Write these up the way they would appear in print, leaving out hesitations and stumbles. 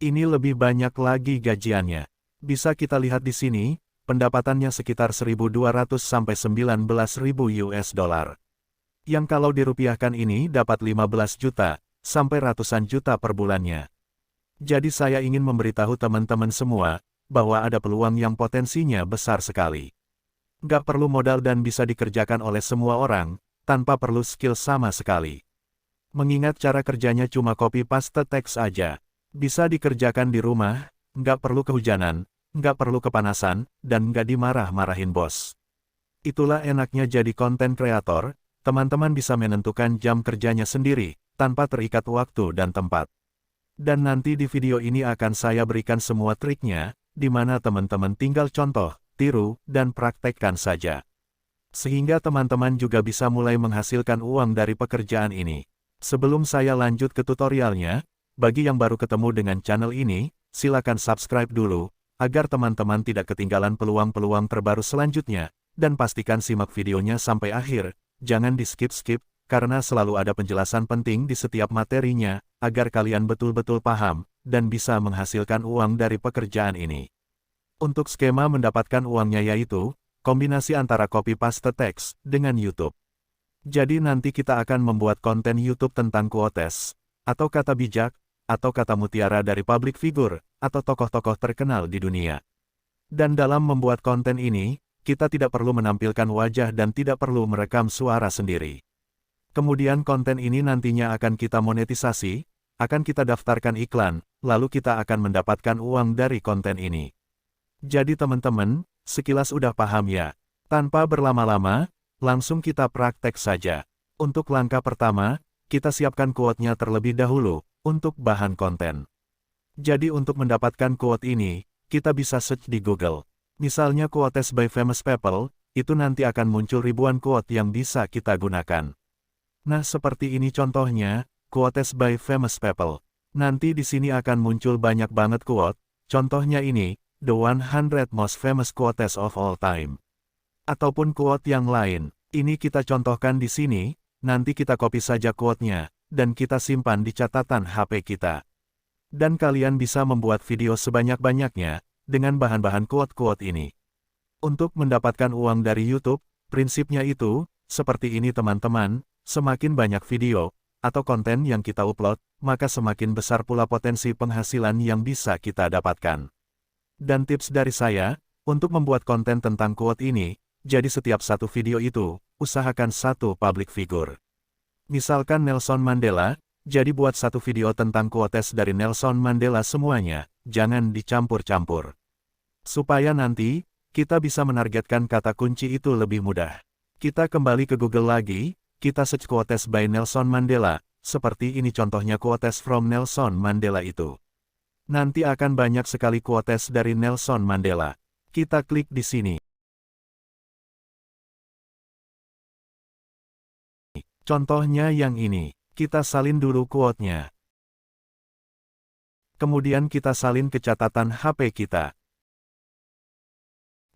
Ini lebih banyak lagi gajiannya. Bisa kita lihat di sini, pendapatannya sekitar 1.200 sampai 19.000 US dollar. Yang kalau dirupiahkan ini dapat 15 juta, sampai ratusan juta per bulannya. Jadi saya ingin memberitahu teman-teman semua, bahwa ada peluang yang potensinya besar sekali. Nggak perlu modal dan bisa dikerjakan oleh semua orang, tanpa perlu skill sama sekali. Mengingat cara kerjanya cuma copy paste teks aja. Bisa dikerjakan di rumah, nggak perlu kehujanan, nggak perlu kepanasan, dan nggak dimarah-marahin bos. Itulah enaknya jadi konten kreator, teman-teman bisa menentukan jam kerjanya sendiri, tanpa terikat waktu dan tempat. Dan nanti di video ini akan saya berikan semua triknya, di mana teman-teman tinggal contoh, tiru, dan praktekkan saja. Sehingga teman-teman juga bisa mulai menghasilkan uang dari pekerjaan ini. Sebelum saya lanjut ke tutorialnya, bagi yang baru ketemu dengan channel ini, silakan subscribe dulu, agar teman-teman tidak ketinggalan peluang-peluang terbaru selanjutnya, dan pastikan simak videonya sampai akhir, jangan di-skip-skip, karena selalu ada penjelasan penting di setiap materinya, agar kalian betul-betul paham, dan bisa menghasilkan uang dari pekerjaan ini. Untuk skema mendapatkan uangnya yaitu, kombinasi antara copy-paste teks dengan YouTube. Jadi nanti kita akan membuat konten YouTube tentang quotes, atau kata bijak, atau kata mutiara dari public figure, atau tokoh-tokoh terkenal di dunia. Dan dalam membuat konten ini, kita tidak perlu menampilkan wajah dan tidak perlu merekam suara sendiri. Kemudian konten ini nantinya akan kita monetisasi, akan kita daftarkan iklan, lalu kita akan mendapatkan uang dari konten ini. Jadi teman-teman, sekilas udah paham ya? Tanpa berlama-lama, langsung kita praktek saja. Untuk langkah pertama, kita siapkan quote-nya terlebih dahulu, untuk bahan konten. Jadi untuk mendapatkan quote ini, kita bisa search di Google. Misalnya quotes by famous people, itu nanti akan muncul ribuan quote yang bisa kita gunakan. Nah seperti ini contohnya, quotes by famous people. Nanti di sini akan muncul banyak banget quote, contohnya ini, the 100 most famous quotes of all time. Ataupun quote yang lain, ini kita contohkan di sini, nanti kita copy saja quote-nya, dan kita simpan di catatan HP kita. Dan kalian bisa membuat video sebanyak-banyaknya, dengan bahan-bahan quote-quote ini. Untuk mendapatkan uang dari YouTube, prinsipnya itu, seperti ini teman-teman, semakin banyak video, atau konten yang kita upload, maka semakin besar pula potensi penghasilan yang bisa kita dapatkan. Dan tips dari saya, untuk membuat konten tentang quote ini, jadi setiap satu video itu, usahakan satu public figure. Misalkan Nelson Mandela, jadi buat satu video tentang quotes dari Nelson Mandela semuanya, jangan dicampur-campur. Supaya nanti, kita bisa menargetkan kata kunci itu lebih mudah. Kita kembali ke Google lagi, kita search quotes by Nelson Mandela, seperti ini contohnya quotes from Nelson Mandela itu. Nanti akan banyak sekali quotes dari Nelson Mandela. Kita klik di sini. Contohnya yang ini, kita salin dulu quote-nya. Kemudian kita salin ke catatan HP kita.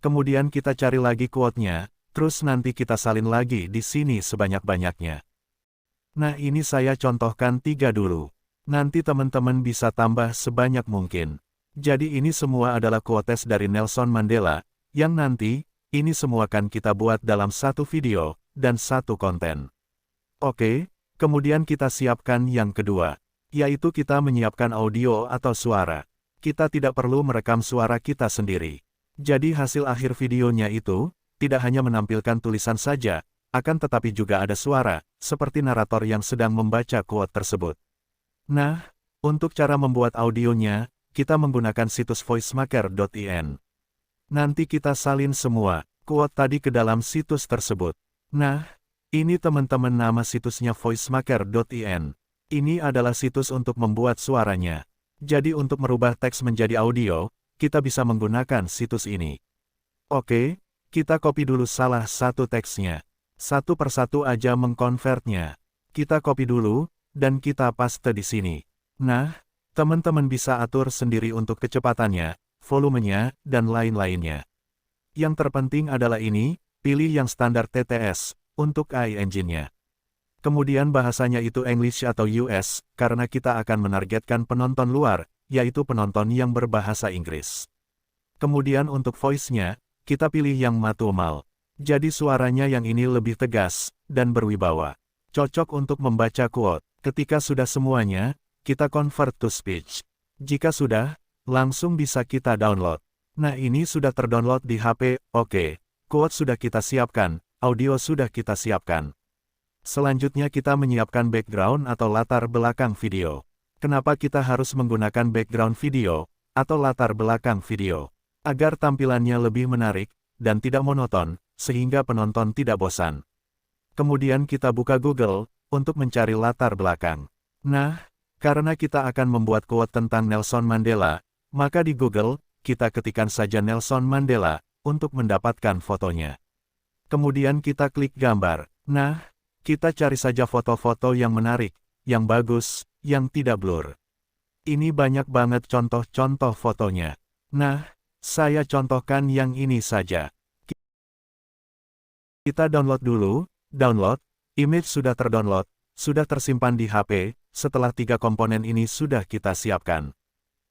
Kemudian kita cari lagi quote-nya, terus nanti kita salin lagi di sini sebanyak-banyaknya. Nah ini saya contohkan 3 dulu. Nanti teman-teman bisa tambah sebanyak mungkin. Jadi ini semua adalah quotes dari Nelson Mandela, yang nanti, ini semua akan kita buat dalam satu video, dan satu konten. Oke, kemudian kita siapkan yang kedua, yaitu kita menyiapkan audio atau suara. Kita tidak perlu merekam suara kita sendiri. Jadi hasil akhir videonya itu, tidak hanya menampilkan tulisan saja, akan tetapi juga ada suara, seperti narator yang sedang membaca quote tersebut. Nah, untuk cara membuat audionya, kita menggunakan situs voicemaker.in. Nanti kita salin semua quote tadi ke dalam situs tersebut. Nah, ini teman-teman nama situsnya voicemaker.in. Ini adalah situs untuk membuat suaranya. Jadi untuk merubah teks menjadi audio, kita bisa menggunakan situs ini. Oke, kita copy dulu salah satu teksnya. Satu persatu aja mengkonvertnya. Kita copy dulu, dan kita paste di sini. Nah, teman-teman bisa atur sendiri untuk kecepatannya, volumenya, dan lain-lainnya. Yang terpenting adalah ini, pilih yang standar TTS, untuk iEngine-nya. Kemudian bahasanya itu English atau US, karena kita akan menargetkan penonton luar, yaitu penonton yang berbahasa Inggris. Kemudian untuk voice-nya, kita pilih yang matumal. Jadi suaranya yang ini lebih tegas, dan berwibawa. Cocok untuk membaca quote. Ketika sudah semuanya, kita convert to speech. Jika sudah, langsung bisa kita download. Nah ini sudah terdownload di HP, oke. Quote sudah kita siapkan, audio sudah kita siapkan. Selanjutnya kita menyiapkan background atau latar belakang video. Kenapa kita harus menggunakan background video, atau latar belakang video? Agar tampilannya lebih menarik, dan tidak monoton, sehingga penonton tidak bosan. Kemudian kita buka Google, untuk mencari latar belakang. Nah, karena kita akan membuat quote tentang Nelson Mandela, maka di Google, kita ketikkan saja Nelson Mandela, untuk mendapatkan fotonya. Kemudian kita klik gambar. Nah, kita cari saja foto-foto yang menarik, yang bagus, yang tidak blur. Ini banyak banget contoh-contoh fotonya. Nah, saya contohkan yang ini saja. Kita download dulu, download, image sudah terdownload, sudah tersimpan di HP, setelah 3 komponen ini sudah kita siapkan.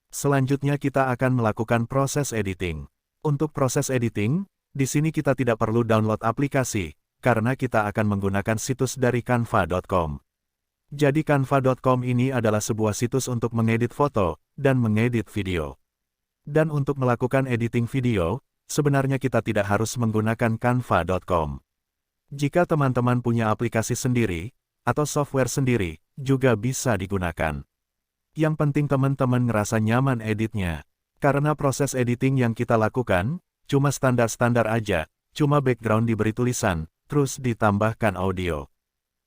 Selanjutnya kita akan melakukan proses editing. Untuk proses editing, di sini kita tidak perlu download aplikasi, karena kita akan menggunakan situs dari canva.com. Jadi canva.com ini adalah sebuah situs untuk mengedit foto, dan mengedit video. Dan untuk melakukan editing video, sebenarnya kita tidak harus menggunakan canva.com. Jika teman-teman punya aplikasi sendiri, atau software sendiri, juga bisa digunakan. Yang penting teman-teman ngerasa nyaman editnya. Karena proses editing yang kita lakukan, cuma standar-standar aja, cuma background diberi tulisan, terus ditambahkan audio.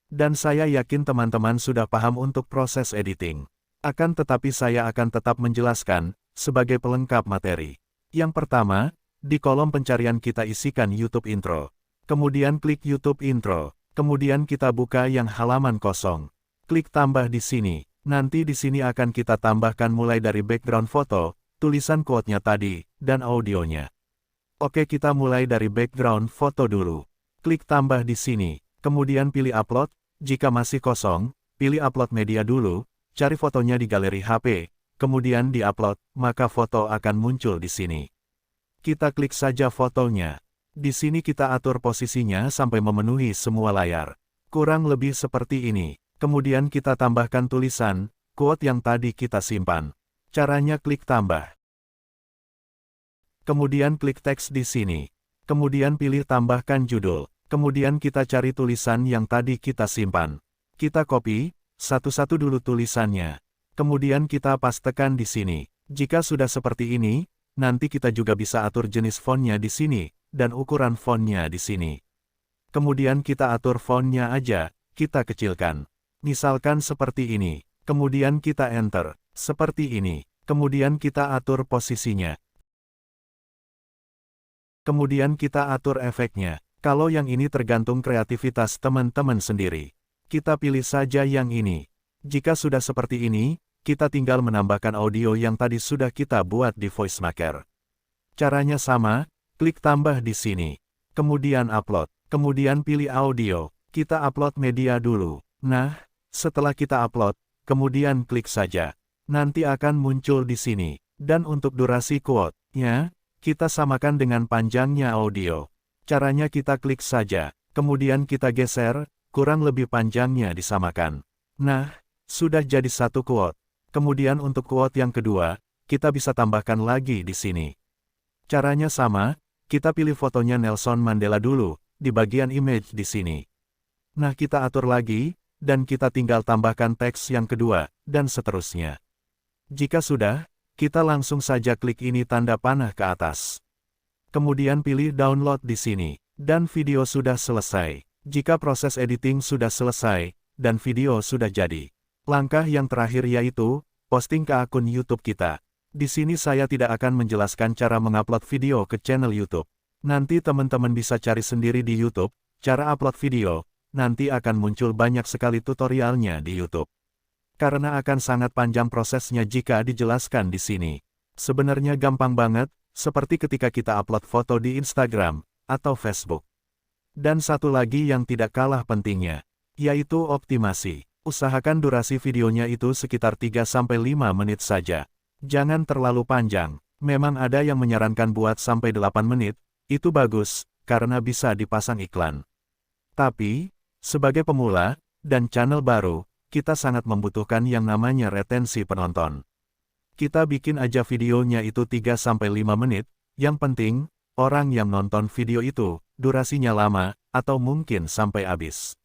Dan saya yakin teman-teman sudah paham untuk proses editing. Akan tetapi saya akan tetap menjelaskan, sebagai pelengkap materi. Yang pertama, di kolom pencarian kita isikan YouTube Intro. Kemudian klik YouTube Intro. Kemudian kita buka yang halaman kosong. Klik tambah di sini. Nanti di sini akan kita tambahkan mulai dari background foto, tulisan quote-nya tadi, dan audionya. Oke, kita mulai dari background foto dulu. Klik tambah di sini. Kemudian pilih upload. Jika masih kosong, pilih upload media dulu. Cari fotonya di galeri HP. Kemudian di-upload, maka foto akan muncul di sini. Kita klik saja fotonya. Di sini kita atur posisinya sampai memenuhi semua layar. Kurang lebih seperti ini. Kemudian kita tambahkan tulisan, quote yang tadi kita simpan. Caranya klik tambah. Kemudian klik teks di sini. Kemudian pilih tambahkan judul. Kemudian kita cari tulisan yang tadi kita simpan. Kita copy, satu-satu dulu tulisannya. Kemudian kita pastekan di sini. Jika sudah seperti ini, nanti kita juga bisa atur jenis fontnya di sini, dan ukuran fontnya di sini. Kemudian kita atur fontnya aja, kita kecilkan. Misalkan seperti ini. Kemudian kita enter, seperti ini. Kemudian kita atur posisinya. Kemudian kita atur efeknya. Kalau yang ini tergantung kreativitas teman-teman sendiri. Kita pilih saja yang ini. Jika sudah seperti ini, kita tinggal menambahkan audio yang tadi sudah kita buat di VoiceMaker. Caranya sama, klik tambah di sini. Kemudian upload. Kemudian pilih audio. Kita upload media dulu. Nah, setelah kita upload, kemudian klik saja. Nanti akan muncul di sini. Dan untuk durasi quote-nya, kita samakan dengan panjangnya audio. Caranya kita klik saja. Kemudian kita geser, kurang lebih panjangnya disamakan. Nah, sudah jadi satu quote. Kemudian untuk quote yang kedua, kita bisa tambahkan lagi di sini. Caranya sama, kita pilih fotonya Nelson Mandela dulu, di bagian image di sini. Nah kita atur lagi, dan kita tinggal tambahkan teks yang kedua, dan seterusnya. Jika sudah, kita langsung saja klik ini tanda panah ke atas. Kemudian pilih download di sini, dan video sudah selesai. Jika proses editing sudah selesai, dan video sudah jadi. Langkah yang terakhir yaitu, posting ke akun YouTube kita. Di sini saya tidak akan menjelaskan cara mengupload video ke channel YouTube. Nanti teman-teman bisa cari sendiri di YouTube, cara upload video, nanti akan muncul banyak sekali tutorialnya di YouTube. Karena akan sangat panjang prosesnya jika dijelaskan di sini. Sebenarnya gampang banget, seperti ketika kita upload foto di Instagram, atau Facebook. Dan satu lagi yang tidak kalah pentingnya, yaitu optimasi. Usahakan durasi videonya itu sekitar 3-5 menit saja. Jangan terlalu panjang. Memang ada yang menyarankan buat sampai 8 menit, itu bagus, karena bisa dipasang iklan. Tapi, sebagai pemula, dan channel baru, kita sangat membutuhkan yang namanya retensi penonton. Kita bikin aja videonya itu 3-5 menit, yang penting, orang yang nonton video itu, durasinya lama, atau mungkin sampai habis.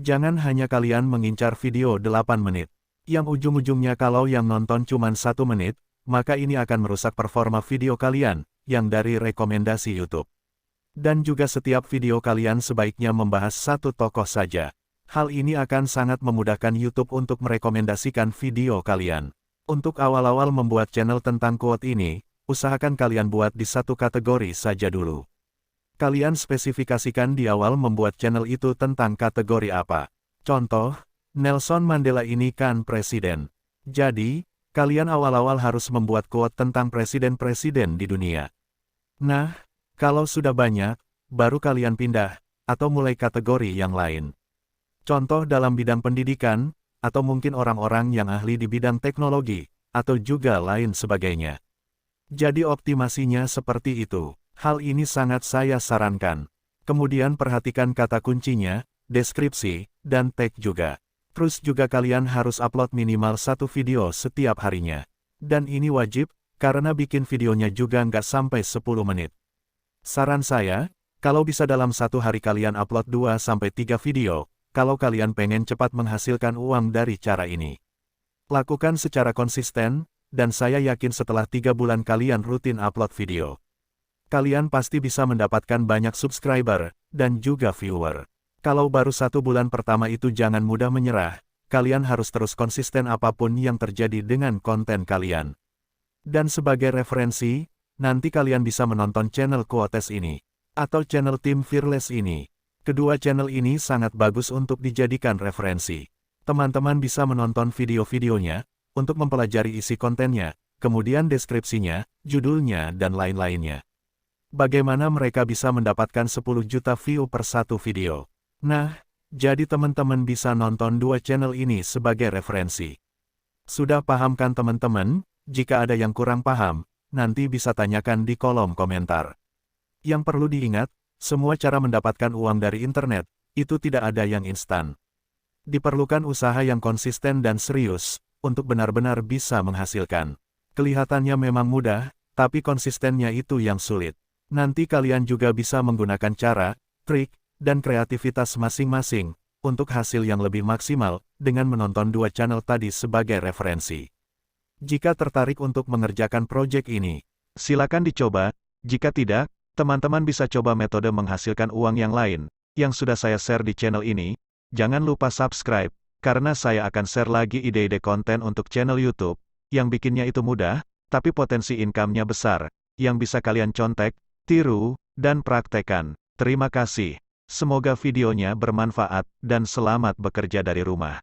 Jangan hanya kalian mengincar video 8 menit. Yang ujung-ujungnya kalau yang nonton cuma 1 menit, maka ini akan merusak performa video kalian, yang dari rekomendasi YouTube. Dan juga setiap video kalian sebaiknya membahas satu tokoh saja. Hal ini akan sangat memudahkan YouTube untuk merekomendasikan video kalian. Untuk awal-awal membuat channel tentang quote ini, usahakan kalian buat di satu kategori saja dulu. Kalian spesifikasikan di awal membuat channel itu tentang kategori apa. Contoh, Nelson Mandela ini kan presiden. Jadi, kalian awal-awal harus membuat quote tentang presiden-presiden di dunia. Nah, kalau sudah banyak, baru kalian pindah, atau mulai kategori yang lain. Contoh dalam bidang pendidikan, atau mungkin orang-orang yang ahli di bidang teknologi, atau juga lain sebagainya. Jadi optimasinya seperti itu. Hal ini sangat saya sarankan. Kemudian perhatikan kata kuncinya, deskripsi, dan tag juga. Terus juga kalian harus upload minimal satu video setiap harinya. Dan ini wajib, karena bikin videonya juga nggak sampai 10 menit. Saran saya, kalau bisa dalam satu hari kalian upload 2-3 video, kalau kalian pengen cepat menghasilkan uang dari cara ini. Lakukan secara konsisten, dan saya yakin setelah 3 bulan kalian rutin upload video. Kalian pasti bisa mendapatkan banyak subscriber, dan juga viewer. Kalau baru 1 bulan pertama itu jangan mudah menyerah, kalian harus terus konsisten apapun yang terjadi dengan konten kalian. Dan sebagai referensi, nanti kalian bisa menonton channel Quotes ini, atau channel Tim Fearless ini. Kedua channel ini sangat bagus untuk dijadikan referensi. Teman-teman bisa menonton video-videonya, untuk mempelajari isi kontennya, kemudian deskripsinya, judulnya dan lain-lainnya. Bagaimana mereka bisa mendapatkan 10 juta view per satu video. Nah, jadi teman-teman bisa nonton 2 channel ini sebagai referensi. Sudah paham kan teman-teman? Jika ada yang kurang paham, nanti bisa tanyakan di kolom komentar. Yang perlu diingat, semua cara mendapatkan uang dari internet, itu tidak ada yang instan. Diperlukan usaha yang konsisten dan serius, untuk benar-benar bisa menghasilkan. Kelihatannya memang mudah, tapi konsistennya itu yang sulit. Nanti kalian juga bisa menggunakan cara, trik, dan kreativitas masing-masing, untuk hasil yang lebih maksimal, dengan menonton 2 channel tadi sebagai referensi. Jika tertarik untuk mengerjakan proyek ini, silakan dicoba. Jika tidak, teman-teman bisa coba metode menghasilkan uang yang lain, yang sudah saya share di channel ini. Jangan lupa subscribe, karena saya akan share lagi ide-ide konten untuk channel YouTube, yang bikinnya itu mudah, tapi potensi income-nya besar, yang bisa kalian contek, tiru, dan praktekkan. Terima kasih. Semoga videonya bermanfaat, dan selamat bekerja dari rumah.